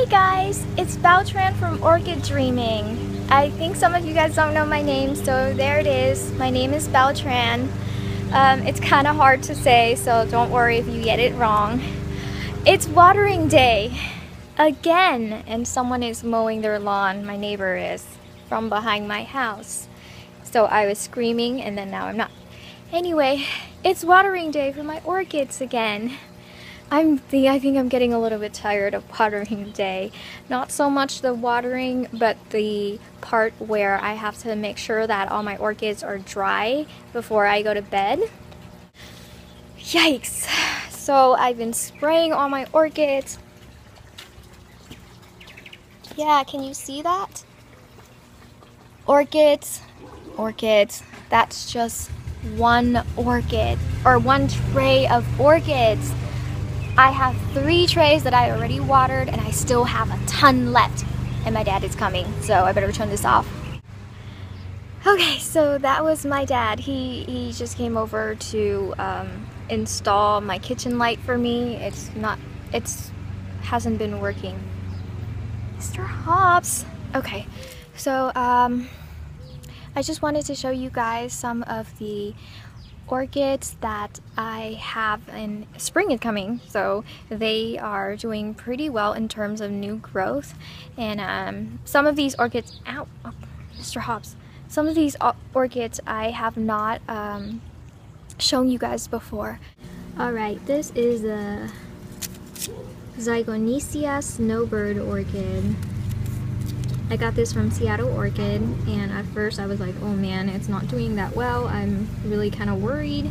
guys, it's Beltran from Orchid Dreaming. I think some of you guys don't know my name, so there it is. My name is Beltran. It's kind of hard to say, so don't worry if you get it wrong. It's watering day again, and someone is mowing their lawn. My neighbor is from behind my house. So I was screaming and then now I'm not. Anyway, it's watering day for my orchids again. I think I'm getting a little bit tired of watering day. Not so much the watering, but the part where I have to make sure that all my orchids are dry before I go to bed. Yikes! So I've been spraying all my orchids. Yeah, can you see that? Orchids, orchids. That's just one orchid, or one tray of orchids. I have 3 trays that I already watered and I still have a ton left, and my dad is coming, so I better turn this off. Okay, so that was my dad. He just came over to install my kitchen light for me. It's hasn't been working. Mr. Hobbs. Okay, so I just wanted to show you guys some of the orchids that I have, and spring is coming, so they are doing pretty well in terms of new growth. And some of these orchids, ow, oh, Mr. Hobbs, some of these orchids I have not shown you guys before. Alright, this is a Zygopetalum snowbird orchid. I got this from Seattle Orchid, and at first I was like, oh man, it's not doing that well. I'm really kind of worried,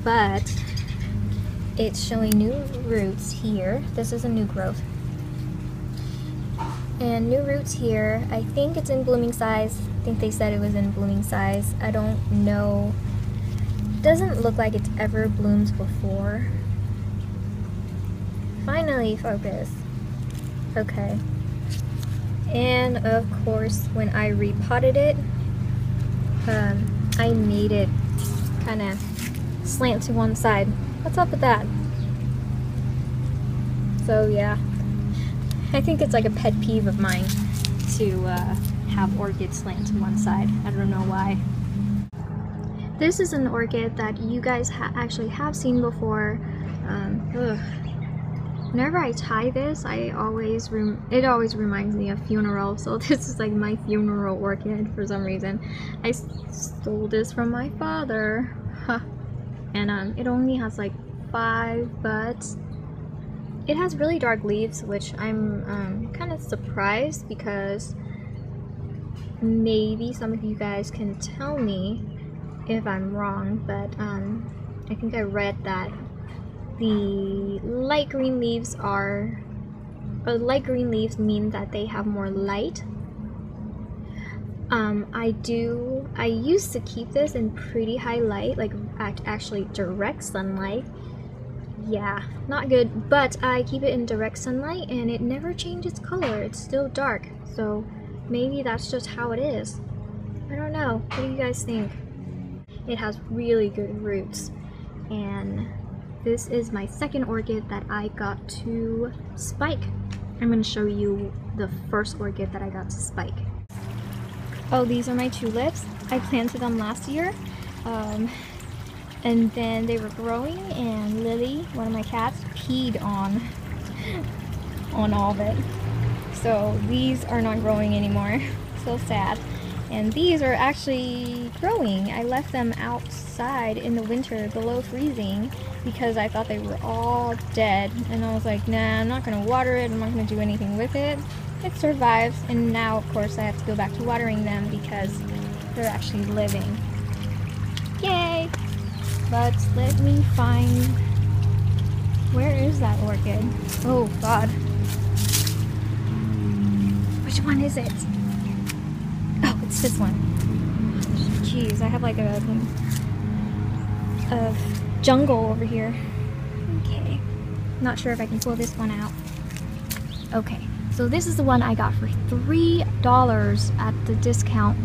but it's showing new roots here. This is a new growth. And new roots here. I think it's in blooming size. I think they said it was in blooming size. I don't know. It doesn't look like it's ever bloomed before. Finally, focus. Okay. And of course, when I repotted it, I made it kind of slant to one side. What's up with that? So yeah, I think it's like a pet peeve of mine to have orchids slant to one side. I don't know why. This is an orchid that you guys actually have seen before. Whenever I tie this, it always reminds me of funeral, so this is like my funeral orchid for some reason. I stole this from my father, and it only has like 5 buds. It has really dark leaves, which I'm kind of surprised, because maybe some of you guys can tell me if I'm wrong, but I think I read that the light green leaves mean that they have more light. I used to keep this in pretty high light, like actually direct sunlight. Yeah, not good, but I keep it in direct sunlight and it never changes color. It's still dark, so maybe that's just how it is. I don't know. What do you guys think? It has really good roots, and this is my second orchid that I got to spike. I'm going to show you the first orchid that I got to spike. Oh, these are my tulips. I planted them last year, and then they were growing, and Lily, one of my cats, peed on all of it. So these are not growing anymore. So sad. And these are actually growing. I left them outside in the winter below freezing because I thought they were all dead. And I was like, nah, I'm not going to water it. I'm not going to do anything with it. It survives. And now, of course, I have to go back to watering them because they're actually living. Yay! But let me find... Where is that orchid? Oh, God. Which one is it? Oh, it's this one. Jeez, I have like a jungle over here. Okay. Not sure if I can pull this one out. Okay, so this is the one I got for $3 at the discount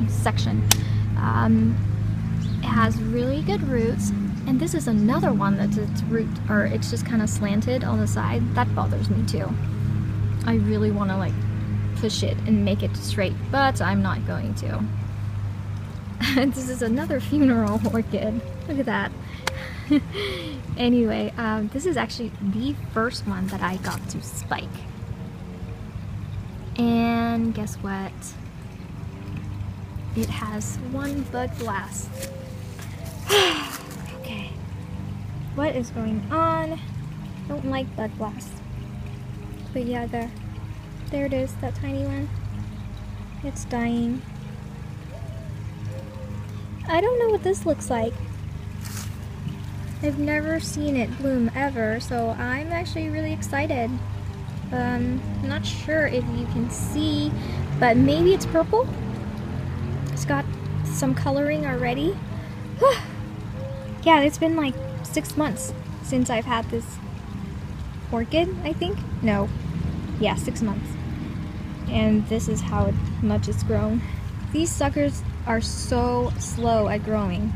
section. It has really good roots, and this is another one that's its root, or it's just kind of slanted on the side. That bothers me too. I really want to like push it and make it straight, but I'm not going to. This is another funeral orchid. Look at that. Anyway, this is actually the first one that I got to spike. And guess what? It has one bud blast. Okay. What is going on? Don't like bud blasts. But yeah, there it is, that tiny one. It's dying. I don't know what this looks like. I've never seen it bloom ever, so I'm actually really excited. I'm not sure if you can see, but maybe it's purple. It's got some coloring already. Yeah, it's been like 6 months since I've had this orchid, I think. No, yeah, 6 months. And this is how much it's grown. These suckers are so slow at growing.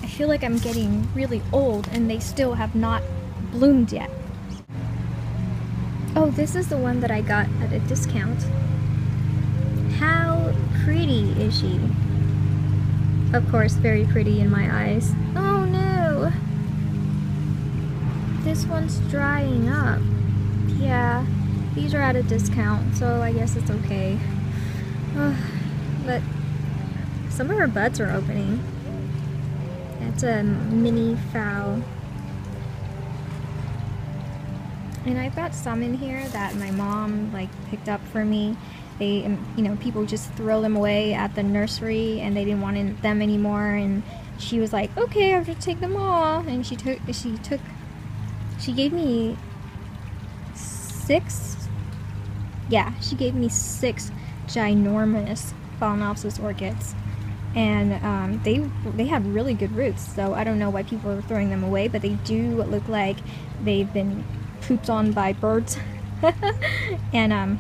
I feel like I'm getting really old and they still have not bloomed yet. Oh, this is the one that I got at a discount. How pretty is she? Of course, very pretty in my eyes. Oh no! This one's drying up. Yeah, these are at a discount, so I guess it's okay. But some of her buds are opening. It's a mini fowl. And I've got some in here that my mom like picked up for me. They, you know, people just throw them away at the nursery and they didn't want them anymore, and she was like, okay, I'll just take them all. And she gave me 6, yeah, she gave me 6 ginormous Phalaenopsis orchids. And they have really good roots, so I don't know why people are throwing them away, but they do look like they've been pooped on by birds. And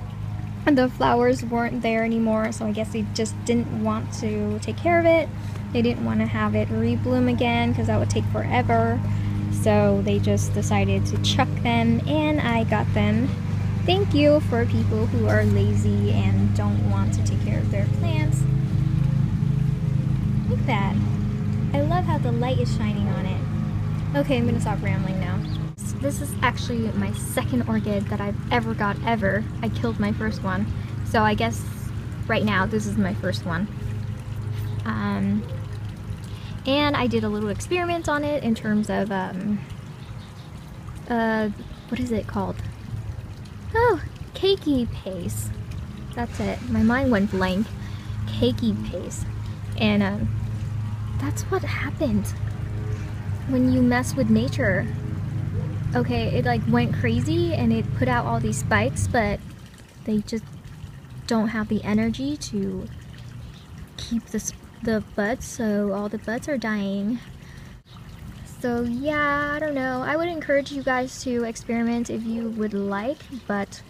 the flowers weren't there anymore, so I guess they just didn't want to take care of it. They didn't want to have it rebloom again because that would take forever, so they just decided to chuck them, and I got them. Thank you for people who are lazy and don't want to take care of their plants. Look at that. I love how the light is shining on it. Okay, I'm gonna stop rambling now. This is actually my second orchid that I've ever got ever. I killed my first one, so I guess right now this is my first one. And I did a little experiment on it in terms of what is it called? Oh, Keiki paste. That's it. My mind went blank. Keiki paste. And that's what happened when you mess with nature. Okay, it like went crazy and it put out all these spikes, but they just don't have the energy to keep the buds, so all the buds are dying. So yeah, I don't know. I would encourage you guys to experiment if you would like, but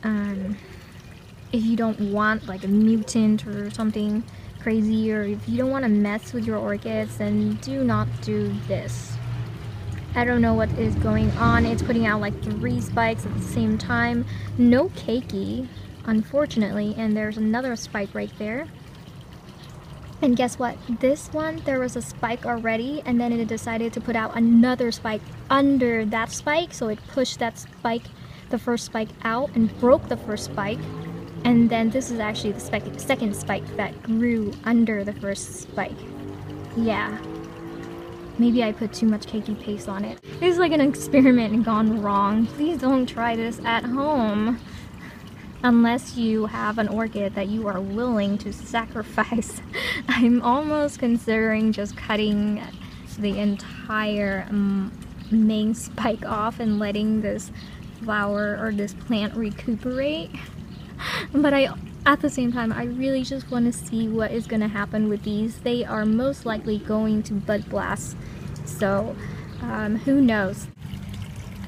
if you don't want like a mutant or something crazy, or if you don't want to mess with your orchids, then do not do this. I don't know what is going on. It's putting out like 3 spikes at the same time. No Keiki, unfortunately, and there's another spike right there. And guess what? This one, there was a spike already, and then it decided to put out another spike under that spike, so it pushed that spike, the first spike out, and broke the first spike. And then this is actually the second spike that grew under the first spike. Yeah. Maybe I put too much Keiki paste on it. It's like an experiment gone wrong. Please don't try this at home. Unless you have an orchid that you are willing to sacrifice. I'm almost considering just cutting the entire main spike off and letting this flower or this plant recuperate. But at the same time, I really just want to see what is going to happen with these. They are most likely going to bud blast, so who knows.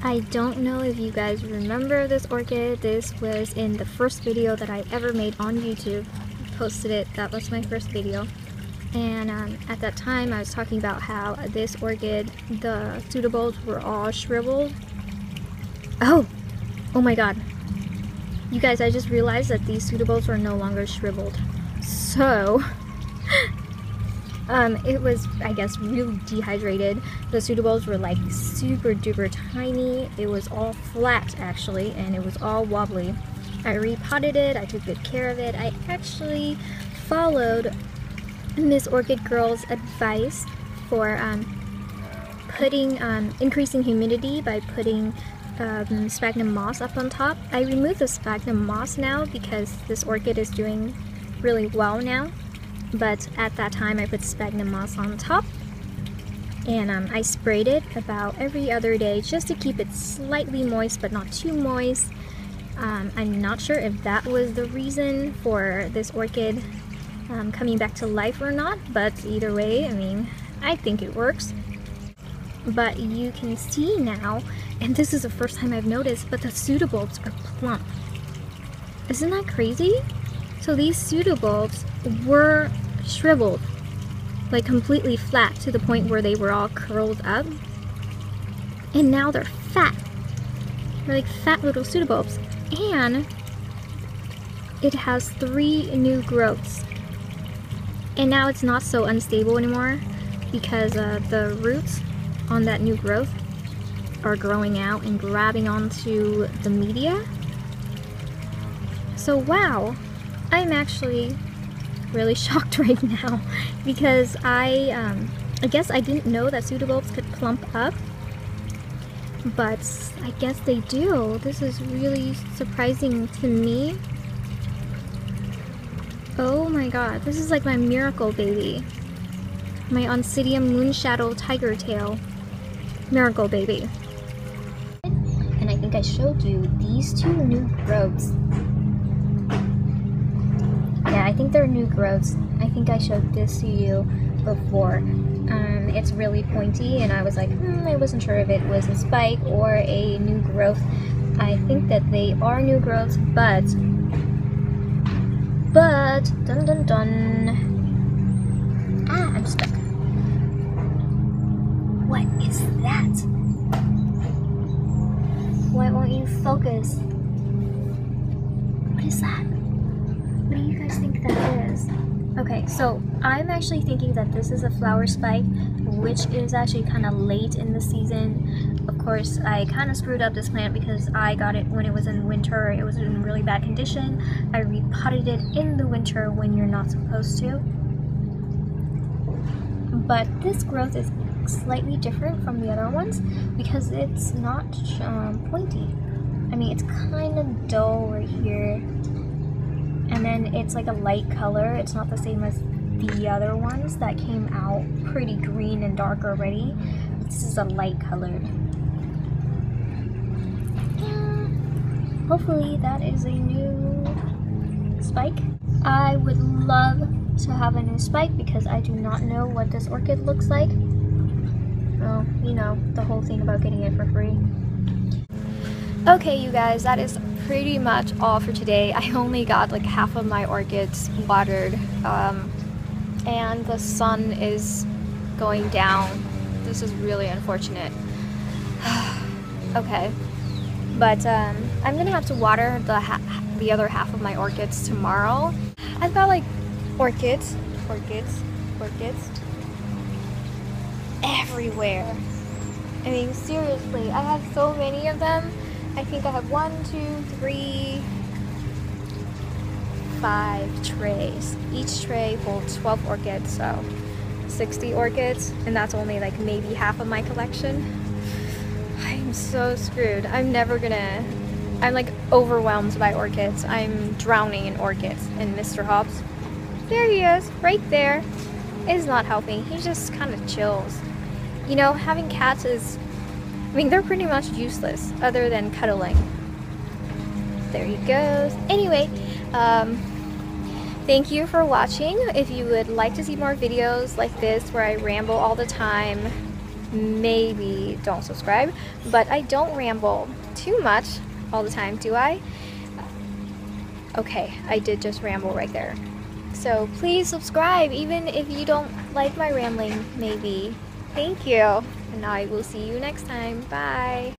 I don't know if you guys remember this orchid. This was in the first video that I ever made on YouTube. I posted it. That was my first video. And at that time I was talking about how this orchid, the pseudobulbs were all shriveled. Oh my god. You guys, I just realized that these pseudobulbs are no longer shriveled. So, it was, I guess, really dehydrated. The pseudobulbs were like super duper tiny. It was all flat actually, and it was all wobbly. I repotted it, I took good care of it. I actually followed Miss Orchid Girl's advice for increasing humidity by putting sphagnum moss up on top. I removed the sphagnum moss now because this orchid is doing really well now, but at that time I put sphagnum moss on top, and I sprayed it about every other day just to keep it slightly moist but not too moist. I'm not sure if that was the reason for this orchid coming back to life or not, but either way, I mean, I think it works. But you can see now, and this is the first time I've noticed, but the pseudobulbs are plump. Isn't that crazy? So these pseudobulbs were shriveled, like completely flat to the point where they were all curled up, and now they're fat. They're like fat little pseudobulbs, and it has 3 new growths. And now it's not so unstable anymore because the roots on that new growth are growing out and grabbing onto the media. So wow, I'm actually really shocked right now because I guess I didn't know that pseudobulbs could plump up, but I guess they do. This is really surprising to me. Oh my god, this is like my miracle baby. My Oncidium Moonshadow Tiger Tail miracle baby. And I think I showed you these 2 new growths. Yeah, I think they're new growths. I think I showed this to you before. It's really pointy, and I was like, I wasn't sure if it was a spike or a new growth. I think that they are new growths, but dun dun dun. Ah, I'm stuck. What is that? Why won't you focus? What is that? What do you guys think that is? Okay, so I'm actually thinking that this is a flower spike, which is actually kind of late in the season. Of course, I kind of screwed up this plant because I got it when it was in winter. It was in really bad condition. I repotted it in the winter when you're not supposed to. But this growth is slightly different from the other ones because it's not pointy. I mean, it's kind of dull right here, and then it's like a light color. It's not the same as the other ones that came out pretty green and dark already. This is a light colored. Hopefully that is a new spike. I would love to have a new spike because I do not know what this orchid looks like. Well, you know, the whole thing about getting it for free. Okay, you guys, that is pretty much all for today. I only got like half of my orchids watered, and the sun is going down. This is really unfortunate. Okay, but I'm gonna have to water the other half of my orchids tomorrow. I've got like orchids everywhere. I mean, seriously, I have so many of them. I think I have 1, 2, 3, 5 trays. Each tray holds 12 orchids, so 60 orchids, and that's only like maybe half of my collection. I'm so screwed. I'm like overwhelmed by orchids. I'm drowning in orchids. And Mr. Hobbs, there he is, right there, is not helping. He just kind of chills. You know, having cats is, I mean, they're pretty much useless other than cuddling. There he goes. Anyway, thank you for watching. If you would like to see more videos like this where I ramble all the time, maybe don't subscribe. But I don't ramble too much all the time, do I? Okay, I did just ramble right there. So please subscribe, even if you don't like my rambling, maybe. Thank you, and I will see you next time. Bye.